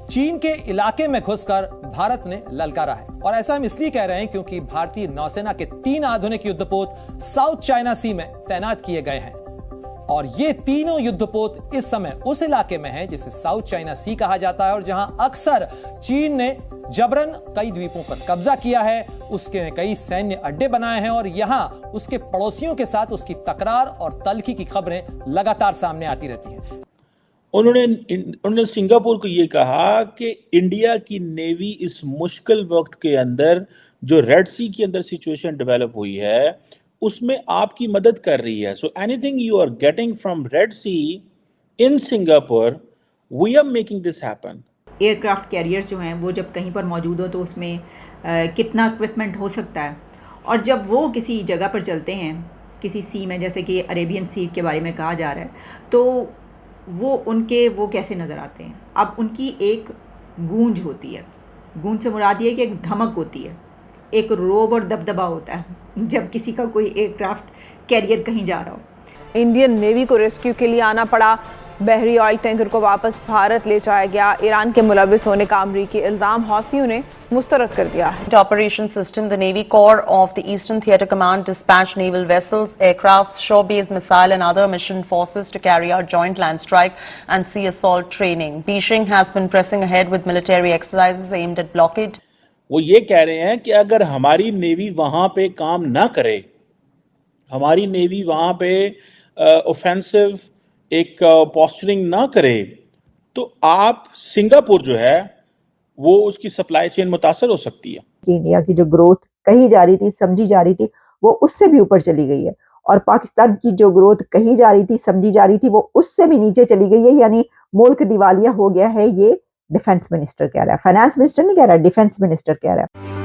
चीन के इलाके में घुसकर भारत ने ललकारा है। और ऐसा हम इसलिए कह रहे हैं क्योंकि भारतीय नौसेना के 3 आधुनिक युद्धपोत साउथ चाइना सी में तैनात किए गए हैं और ये तीनों युद्धपोत इस समय उस इलाके में हैं जिसे साउथ चाइना सी कहा जाता है और जहां अक्सर चीन ने जबरन कई द्वीपों पर कब्जा किया है, उसके कई सैन्य अड्डे बनाए हैं और यहां उसके पड़ोसियों के साथ उसकी तकरार और तल्खी की खबरें लगातार सामने आती रहती हैं। उन्होंने सिंगापुर को ये कहा कि इंडिया की नेवी इस मुश्किल वक्त के अंदर जो रेड सी के अंदर सिचुएशन डेवलप हुई है उसमें आपकी मदद कर रही है। So anything you are getting from Red Sea in Singapore, we are making this happen. Aircraft carriers जो हैं वो जब कहीं पर मौजूद हो तो उसमें कितना इक्विपमेंट हो सकता है, और जब वो किसी जगह पर चलते हैं किसी सी में, जैसे कि अरेबियन सी के बारे में कहा जा रहा है, तो वो कैसे नज़र आते हैं। अब उनकी एक गूंज होती है, गूंज से मुराद ये है कि एक धमक होती है, एक रोब और दबदबा होता है जब किसी का कोई एयरक्राफ्ट कैरियर कहीं जा रहा हो। इंडियन नेवी को रेस्क्यू के लिए आना पड़ा, बहरी ऑयल टैंकर को वापस भारत ले जाया गया। ईरान के मुलविस होने का अमरीकी इल्जाम हौसियों ने मुस्तरद कर दिया है। Operation system, the Navy Corps of the Eastern Theater Command dispatched naval vessels, aircrafts, shore-based missile and other mission forces to carry out joint land strike and sea assault training. Beijing has been pressing ahead with military exercises aimed at blockade. वो ये कह रहे हैं कि अगर हमारी navy वहां पे काम ना करे, हमारी नेवी वहां पे ऑफेंसिव एक पोस्चरिंग ना करे, तो आप सिंगापुर जो है वो उसकी सप्लाई चेन मुतासर हो सकती है। इंडिया की जो ग्रोथ कही जा रही थी, समझी जा रही थी, वो उससे भी ऊपर चली गई है, और पाकिस्तान की जो ग्रोथ कही जा रही थी, समझी जा रही थी, वो उससे भी नीचे चली गई है। यानी मुल्क दिवालिया हो गया है, ये डिफेंस मिनिस्टर कह रहा है, फाइनेंस मिनिस्टर नहीं कह रहा, डिफेंस मिनिस्टर कह रहा है।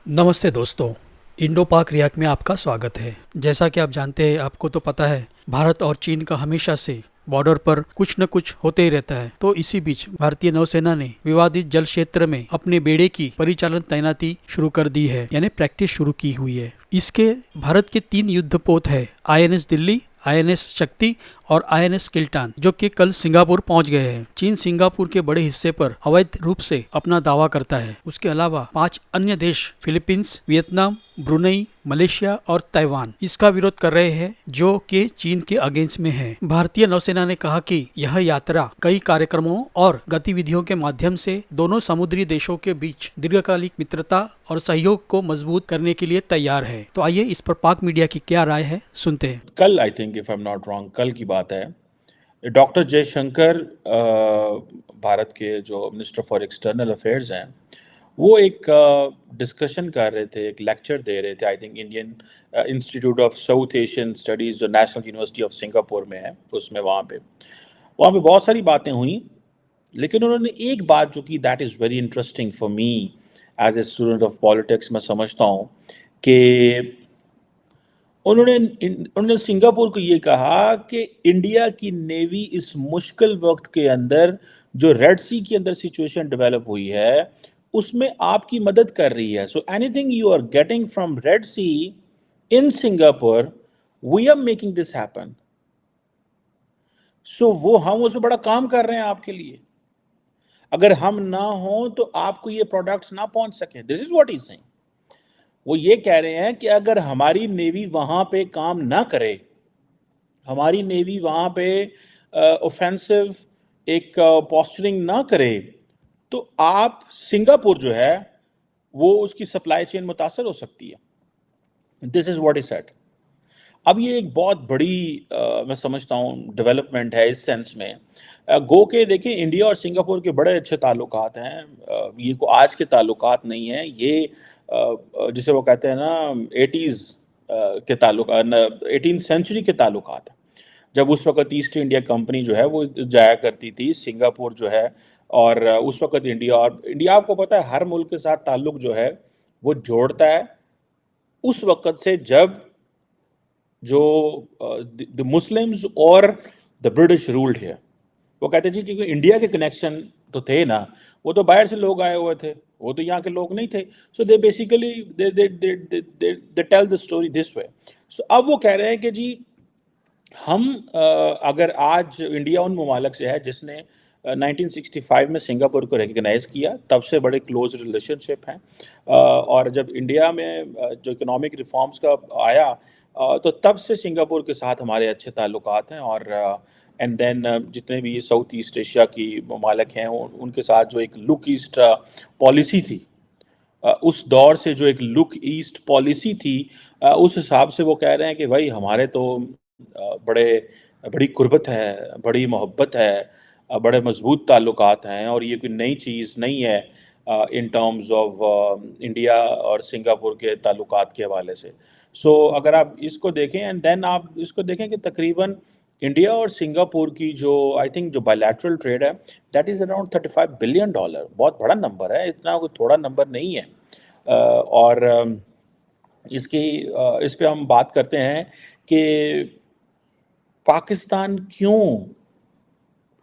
नमस्ते दोस्तों, इंडो पाक रिएक्ट में आपका स्वागत है। जैसा कि आप जानते हैं, आपको तो पता है, भारत और चीन का हमेशा से बॉर्डर पर कुछ न कुछ होते ही रहता है। तो इसी बीच भारतीय नौसेना ने विवादित जल क्षेत्र में अपने बेड़े की परिचालन तैनाती शुरू कर दी है, यानी प्रैक्टिस शुरू की हुई है। इसके भारत के 3 युद्धपोत है, INS दिल्ली, INS शक्ति और INS किल्टान, जो कि कल सिंगापुर पहुंच गए हैं। चीन सिंगापुर के बड़े हिस्से पर अवैध रूप से अपना दावा करता है। उसके अलावा 5 अन्य देश फिलीपींस, वियतनाम, ब्रुनेई, मलेशिया और ताइवान इसका विरोध कर रहे हैं, जो कि चीन के अगेंस्ट में है। भारतीय नौसेना ने कहा कि यह यात्रा कई कार्यक्रमों और गतिविधियों के माध्यम से दोनों समुद्री देशों के बीच दीर्घकालिक मित्रता और सहयोग को मजबूत करने के लिए तैयार है। तो आइए इस पर पाक मीडिया की क्या राय है, सुनते हैं। कल, I think if I am not wrong, कल की बात है, डॉक्टर जयशंकर भारत के जो मिनिस्टर फॉर एक्सटर्नल अफेयर्स हैं, वो एक डिस्कशन कर रहे थे, एक लेक्चर दे रहे थे, I think Indian institute of south Asian studies जो नेशनल यूनिवर्सिटी ऑफ सिंगापुर में है, उसमें वहाँ पे बहुत सारी बातें हुई, लेकिन उन्होंने एक बात जो कि that is very interesting for me as a student of politics, मैं समझता हूँ कि उन्होंने सिंगापुर को ये कहा कि इंडिया की नेवी इस मुश्किल वक्त के अंदर जो रेड सी के अंदर सिचुएशन डेवलप हुई है उसमें आपकी मदद कर रही है। So anything you are getting from Red Sea in Singapore, we are making this happen. So वो हम उसमें बड़ा काम कर रहे हैं आपके लिए। अगर हम ना हो तो आपको ये प्रोडक्ट्स ना पहुंच सके। This is what he saying. वो ये कह रहे हैं कि अगर हमारी नेवी वहां पे काम ना करे, हमारी नेवी वहां पे ऑफेंसिव एक पोस्चरिंग ना करे, तो आप सिंगापुर जो है वो उसकी सप्लाई चेन मुतासर हो सकती है। This is what he said. अब ये एक बहुत बड़ी मैं समझता हूँ डेवलपमेंट है इस सेंस में। गो के देखिए, इंडिया और सिंगापुर के बड़े अच्छे ताल्लुकात हैं। ये को आज के ताल्लुकात नहीं है, ये जिसे वो कहते हैं ना 80s के ताल्लुकात, 18th सेंचुरी के ताल्लुकात हैं, जब उस वक्त ईस्ट इंडिया कंपनी जो है वो जाया करती थी सिंगापुर जो है, और उस वक्त इंडिया आपको पता है हर मुल्क के साथ ताल्लुक जो है वो जोड़ता है उस वक्त से जब जो द मुस्लिम्स और द ब्रिटिश रूल्ड है। वो कहते जी क्योंकि इंडिया के कनेक्शन तो थे ना, वो तो बाहर से लोग आए हुए थे, वो तो यहाँ के लोग नहीं थे। So they basically they tell the story this way. So अब वो कह रहे हैं कि जी हम अगर आज इंडिया उन ममालिक से है जिसने 1965 में सिंगापुर को रिकग्नाइज किया, तब से बड़े क्लोज रिलेशनशिप हैं। और जब इंडिया में जो इकोनॉमिक रिफॉर्म्स का आया तो तब से सिंगापुर के साथ हमारे अच्छे ताल्लुकात हैं। और एंड देन जितने भी साउथ ईस्ट एशिया की ममालिक हैं उनके साथ जो एक लुक ईस्ट पॉलिसी थी, उस दौर से जो एक लुक ईस्ट पॉलिसी थी, उस हिसाब से वो कह रहे हैं कि भाई हमारे तो बड़ी कुर्बत है, बड़ी मोहब्बत है, बड़े मजबूत ताल्लुकात हैं और ये कोई नई चीज़ नहीं है इन टर्म्स ऑफ इंडिया और सिंगापुर के ताल्लुकात के हवाले से। सो अगर आप इसको देखें एंड देन आप इसको देखें कि तकरीबन इंडिया और सिंगापुर की जो आई थिंक जो बायलैटरल ट्रेड है दैट इज़ अराउंड $35 बिलियन। बहुत बड़ा नंबर है, इतना कोई थोड़ा नंबर नहीं है। और इस पे हम बात करते हैं कि पाकिस्तान क्यों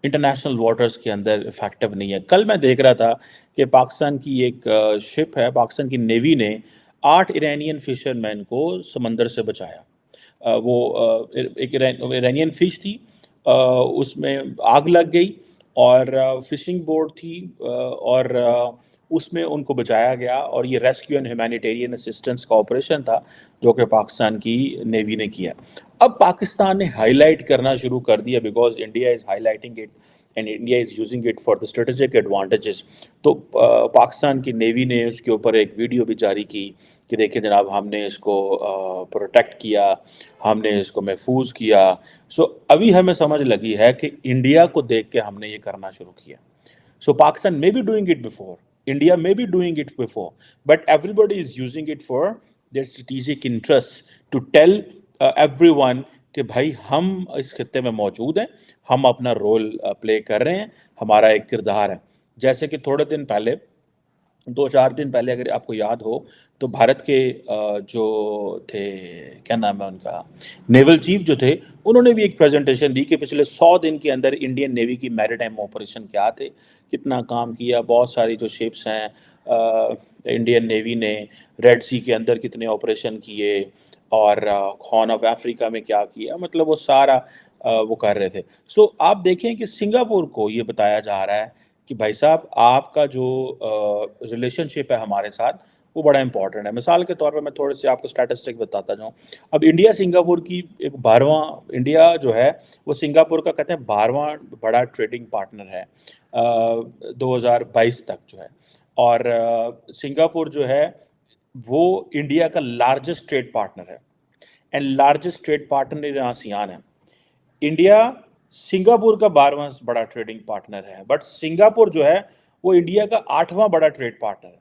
इंटरनेशनल वाटर्स के अंदर इफेक्टिव नहीं है। कल मैं देख रहा था कि पाकिस्तान की एक शिप है, पाकिस्तान की नेवी ने 8 ईरानियन फिशरमैन को समंदर से बचाया। वो एक ईरानियन फिश थी, उसमें आग लग गई और फिशिंग बोट थी और उसमें उनको बचाया गया। और ये रेस्क्यू एंड ह्यूमैनिटेरियन असिस्टेंस का ऑपरेशन था जो कि पाकिस्तान की नेवी ने किया। अब पाकिस्तान ने हाईलाइट करना शुरू कर दिया because India is highlighting it and India is using it for the strategic advantages. तो पाकिस्तान की नेवी ने उसके ऊपर एक वीडियो भी जारी की कि देखिए जनाब, हमने इसको प्रोटेक्ट किया, हमने इसको महफूज किया। सो अभी हमें समझ लगी है कि इंडिया को देख के हमने ये करना शुरू किया। So Pakistan may be doing it before, India may be doing it before, but everybody is using it for their strategic interests to tell everyone कि भाई हम इस खित्ते में मौजूद हैं, हम अपना रोल प्ले कर रहे हैं, हमारा एक किरदार है। जैसे कि थोड़े दिन पहले 2-4 दिन पहले अगर आपको याद हो तो भारत के जो थे, क्या नाम है उनका, नेवल चीफ जो थे, उन्होंने भी एक प्रेजेंटेशन दी कि पिछले 100 दिन के अंदर इंडियन नेवी की मैरीटाइम ऑपरेशन क्या थे, कितना काम किया, बहुत सारी जो शिप्स हैं इंडियन नेवी ने रेड सी के अंदर कितने ऑपरेशन किए और हॉर्न ऑफ अफ्रीका में क्या किया, मतलब वो सारा वो कर रहे थे। सो आप देखें कि सिंगापुर को ये बताया जा रहा है कि भाई साहब आपका जो रिलेशनशिप है हमारे साथ वो बड़ा इंपॉर्टेंट है। मिसाल के तौर पे मैं थोड़े से आपको स्टैटिस्टिक बताता जाऊँ। अब इंडिया सिंगापुर की एक 12वां, इंडिया जो है वो सिंगापुर का कहते हैं 12वां बड़ा ट्रेडिंग पार्टनर है 2022 तक जो है। और सिंगापुर जो है वो इंडिया का लार्जेस्ट ट्रेड पार्टनर है and largest trade partner in ASEAN है। इंडिया सिंगापुर का 12वां बड़ा ट्रेडिंग पार्टनर है, बट सिंगापुर जो है वो इंडिया का 8वां बड़ा ट्रेड पार्टनर है।